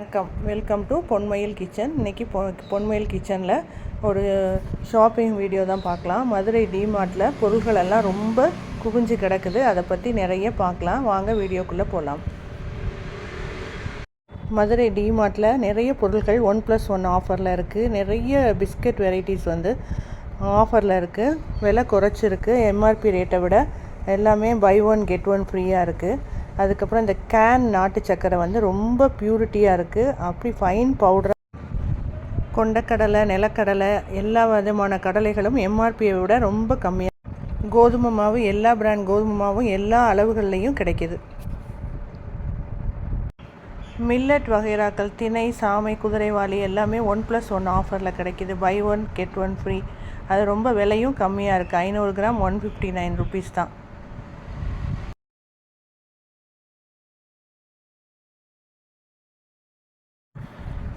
Welcome to பொன்மயில் kitchen. இன்றைக்கி பொன்மயில் கிச்சனில் ஒரு ஷாப்பிங் வீடியோ தான் பார்க்கலாம். மதுரை டிமார்ட்டில் பொருட்கள் எல்லாம் ரொம்ப குவிஞ்சு கிடக்குது. அதை பற்றி நிறைய பார்க்கலாம். வாங்க வீடியோக்குள்ளே போகலாம். மதுரை டிமார்ட்டில் நிறைய பொருட்கள் 1+1 ஆஃபரில் இருக்குது. நிறைய பிஸ்கட் வெரைட்டிஸ் ஆஃபரில் இருக்குது. விலை குறைச்சிருக்கு. எம்ஆர்பி ரேட்டை விட எல்லாமே பை ஒன் கெட் ஒன் ஃப்ரீயாக இருக்குது. அதுக்கப்புறம் இந்த கேன் நாட்டு சக்கரை ரொம்ப பியூரிட்டியாக இருக்குது. அப்படி ஃபைன் பவுடர், கொண்டக்கடலை, நிலக்கடலை, எல்லா விதமான கடலைகளும் எம்ஆர்பியை விட ரொம்ப கம்மியாக. கோதுமை மாவு, எல்லா பிராண்ட் கோதுமை மாவும் எல்லா அளவுகள்லேயும் கிடைக்கிது. மில்லட் வகைராக்கள், திணை, சாமை, குதிரைவாலி எல்லாமே 1+1 ஆஃபரில் கிடைக்கிது. Buy one get one free. அது ரொம்ப விலையும் கம்மியாக இருக்குது. 500 கிராம் 159 ருபீஸ் தான்.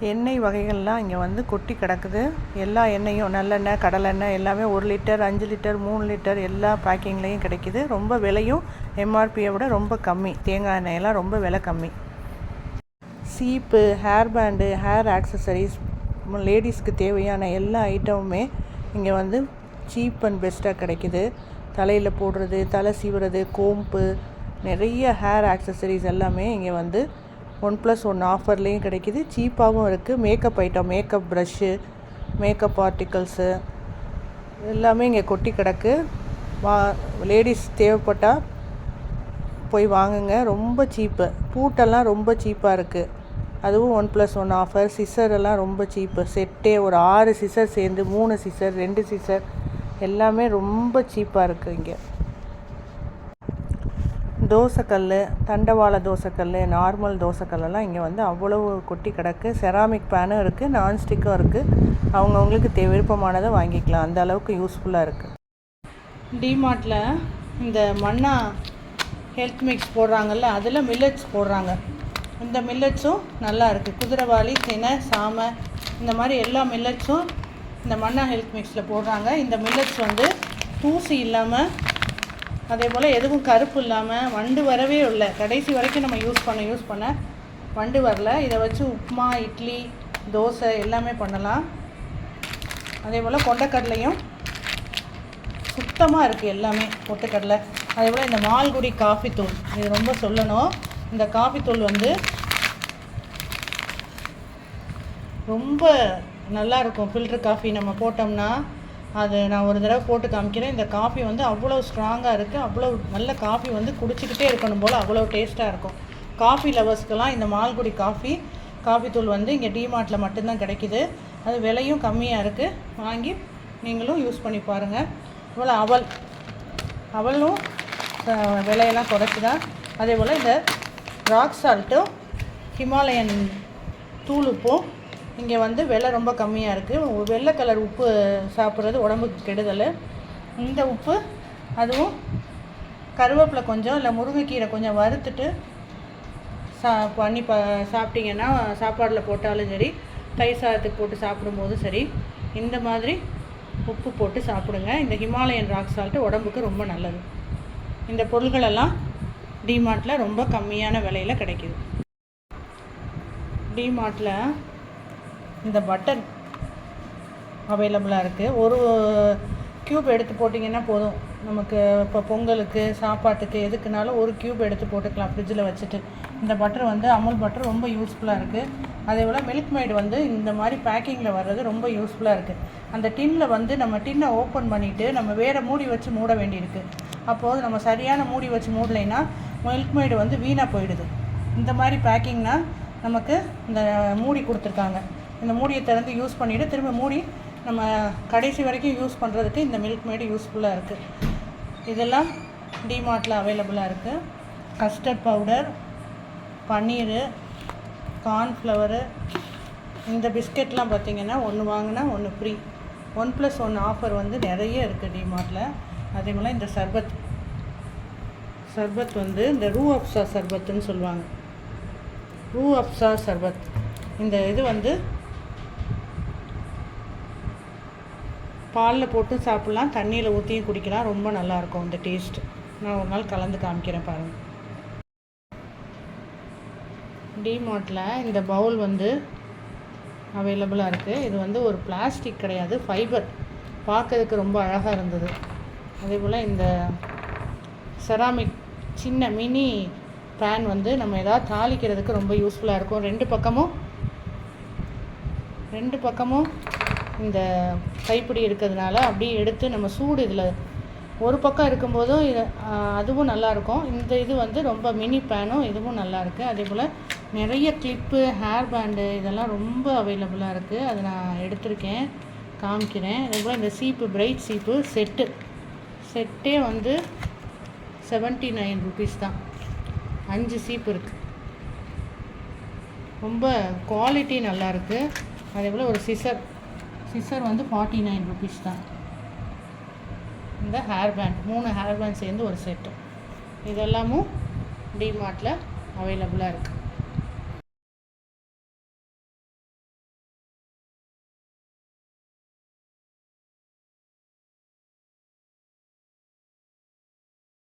எண்ணெய் வகைகள்லாம் இங்கே கொட்டி கிடக்குது. எல்லா எண்ணெயும், நல்லெண்ணெய், கடலெண்ணெய் எல்லாமே 1 லிட்டர், 5 லிட்டர், 3 லிட்டர் எல்லா பேக்கிங்லேயும் கிடைக்கிது. ரொம்ப விலையும் எம்ஆர்பியை விட ரொம்ப கம்மி. தேங்காய் எண்ணெயெல்லாம் ரொம்ப விலை கம்மி. சீப்பு, ஹேர் பேண்டு, ஹேர் ஆக்சசரிஸ், லேடிஸ்க்கு தேவையான எல்லா ஐட்டமுமே இங்கே சீப் அண்ட் பெஸ்ட்டாக கிடைக்கிது. தலையில் போடுறது, தலை சீவுறது, கோம்பு, நிறைய ஹேர் ஆக்சசரிஸ் எல்லாமே இங்கே 1+1 ஆஃபர்லேயும் கிடைக்கிது. சீப்பாகவும் இருக்குது. Makeup item, makeup brush, makeup articles எல்லாமே இங்கே கொட்டி கிடக்கு. லேடிஸ் தேவைப்பட்டால் போய் வாங்குங்க. ரொம்ப சீப்பு. பூட்டெல்லாம் ரொம்ப சீப்பாக இருக்குது. அதுவும் 1+1 ஆஃபர். சிசர் எல்லாம் ரொம்ப சீப்பு. செட்டே ஒரு 6 சிசர் சேர்ந்து 3 சிசர், 2 சிசர் எல்லாமே ரொம்ப சீப்பாக இருக்குது இங்கே. தோசைக்கல், தண்டவாள தோசைக்கல், நார்மல் தோசைக்கல்லாம் இங்கே அவ்வளவு கொட்டி கிடக்கு. செராமிக் பேனும் இருக்குது, நான்ஸ்டிக்கும் இருக்குது. அவங்கவுங்களுக்கு விருப்பமானதை வாங்கிக்கலாம். அந்த அளவுக்கு யூஸ்ஃபுல்லாக இருக்குது. டிமார்ட்டில் இந்த மன்னா ஹெல்த் மிக்ஸ் போடுறாங்கல்ல, அதில் மில்லட்ஸ் போடுறாங்க. இந்த மில்லட்ஸும் நல்லா இருக்குது. குதிரைவாலி, தினை, சாமை இந்த மாதிரி எல்லா மில்லட்ஸும் இந்த மன்னா ஹெல்த் மிக்ஸில் போடுறாங்க. இந்த மில்லட்ஸ் தூசி இல்லாமல், அதே போல் எதுவும் கருப்பு இல்லாமல், வண்டு வரவே இல்லை. கடைசி வரைக்கும் நம்ம யூஸ் பண்ண வண்டு வரல. இதை வச்சு உப்புமா, இட்லி, தோசை எல்லாமே பண்ணலாம். அதே போல் கொண்டக்கடலையும் சுத்தமாக இருக்குது. எல்லாமே பொட்டுக்கடலை. அதே போல் இந்த மால்குடி காஃபி தூள், இது ரொம்ப சொல்லணும். இந்த காஃபி தூள் ரொம்ப நல்லா இருக்கும். ஃபில்ட்ரு காஃபி நம்ம போட்டோம்னா, அது நான் ஒரு தடவை போட்டு காமிக்கிறேன். இந்த காஃபி அவ்வளோ ஸ்ட்ராங்காக இருக்குது. அவ்வளோ நல்ல காஃபி குடிச்சிக்கிட்டே இருக்கணும் போல், அவ்வளோ டேஸ்ட்டாக இருக்கும். காஃபி லவர்ஸ்க்கெல்லாம் இந்த மால்குடி காஃபி தூள் இங்கே டிமார்ட்டில் மட்டும்தான் கிடைக்கிது. அது விலையும் கம்மியாக இருக்குது. வாங்கி நீங்களும் யூஸ் பண்ணி பாருங்கள். இவ்வளோ அவலும் விலையெல்லாம் குறைச்சி தான். அதே போல் இந்த ராக் சால்ட்டும் ஹிமாலயன் தூள் உப்பும் இங்கே விலை ரொம்ப கம்மியாக இருக்குது. வெள்ளை கலர் உப்பு சாப்பிட்றது உடம்புக்கு கெடுதல். இந்த உப்பு, அதுவும் கருவேப்பிலை கொஞ்சம், இல்லை முருங்கைக்கீரை கொஞ்சம் வறுத்துட்டு பண்ணி சாப்பிட்டிங்கன்னா, சாப்பாடில் போட்டாலும் சரி, தயிர் சாதத்துக்கு போட்டு சாப்பிடும்போதும் சரி, இந்த மாதிரி உப்பு போட்டு சாப்பிடுங்க. இந்த ஹிமாலயன் ராக் சால்ட்டு உடம்புக்கு ரொம்ப நல்லது. இந்த பொருள்களெல்லாம் டிமார்ட்டில் ரொம்ப கம்மியான விலையில் கிடைக்கிது. டிமார்ட்டில் இந்த பட்டர் அவைலபிளாக இருக்குது. ஒரு க்யூப் எடுத்து போட்டிங்கன்னா போதும். நமக்கு இப்போ பொங்கலுக்கு, சாப்பாட்டுக்கு, எதுக்குனாலும் ஒரு க்யூப் எடுத்து போட்டுக்கலாம் ஃப்ரிட்ஜில் வச்சுட்டு. இந்த பட்டர் அமுல் பட்டர் ரொம்ப யூஸ்ஃபுல்லாக இருக்குது. அதே போல் மில்க் மைடு இந்த மாதிரி பேக்கிங்கில் வர்றது ரொம்ப யூஸ்ஃபுல்லாக இருக்குது. அந்த டின்னில் நம்ம டின்னை ஓப்பன் பண்ணிவிட்டு நம்ம வேறு மூடி வச்சு மூட வேண்டியிருக்கு. அப்போது நம்ம சரியான மூடி வச்சு மூடலைன்னா மில்க் மைடு வீணாக போயிடுது. இந்த மாதிரி பேக்கிங்னால் நமக்கு இந்த மூடி கொடுத்துருக்காங்க. இந்த மூடியை திறந்து யூஸ் பண்ணிவிட்டு திரும்ப மூடி நம்ம கடைசி வரைக்கும் யூஸ் பண்ணுறதுக்கு இந்த மில்க் மேடு யூஸ்ஃபுல்லாக இருக்குது. இதெல்லாம் டிமார்ட்டில் அவைலபிளாக இருக்குது. கஸ்டர்ட் பவுடர், பன்னீர், கார்ன்ஃப்ளவரு, இந்த பிஸ்கெட்லாம் பார்த்திங்கன்னா ஒன்று வாங்கினா ஒன்று ஃப்ரீ. 1+1 ஆஃபர் நிறைய இருக்குது டிமார்ட்டில். அதே போல் இந்த சர்பத் இந்த ரூ அப்சா சர்பத்துன்னு சொல்லுவாங்க. ரூ அப்சா சர்பத். இந்த இது பாலில் போட்டு சாப்பிட்லாம், தண்ணியில் ஊற்றியும் குடிக்கலாம். ரொம்ப நல்லாயிருக்கும் இந்த டேஸ்ட்டு. நான் ஒரு நாள் கலந்து காமிக்கிறேன் பாருங்கள். டிமார்ட்டில் இந்த பவுல் வந்து அவைலபிளாக இருக்குது. இது வந்து ஒரு பிளாஸ்டிக் கிடையாது, ஃபைபர். பார்க்கறதுக்கு ரொம்ப அழகாக இருந்தது. அதே போல் இந்த செராமிக் சின்ன மினி பேன் வந்து நம்ம எதாவது தாளிக்கிறதுக்கு ரொம்ப யூஸ்ஃபுல்லாக இருக்கும். ரெண்டு பக்கமும் இந்த கைப்பிடி இருக்கிறதுனால அப்படியே எடுத்து நம்ம சூடு இதில் ஒரு பக்கம் இருக்கும்போதும் இது அதுவும் நல்லாயிருக்கும். இந்த இது வந்து ரொம்ப மினி பேனும் இதுவும் நல்லாயிருக்கு. அதே போல் நிறைய கிளிப்பு, ஹேர் பேண்டு இதெல்லாம் ரொம்ப அவைலபிளாக இருக்குது. அதை நான் எடுத்திருக்கேன், காமிக்கிறேன். அதே போல் இந்த சீப்பு, பிரைட் சீப்பு செட்டே வந்து 79 ருபீஸ் தான். 5 சீப்பு இருக்குது. ரொம்ப குவாலிட்டி நல்லாயிருக்கு. அதே போல் ஒரு சிசர் வந்து 49 ருபீஸ் தான். இந்த ஹேர் பேண்ட் 3 ஹேர் பேண்ட் சேர்ந்து ஒரு செட்டு. இதெல்லாமும் டிமார்ட்டில் அவைலபிளாக இருக்குது.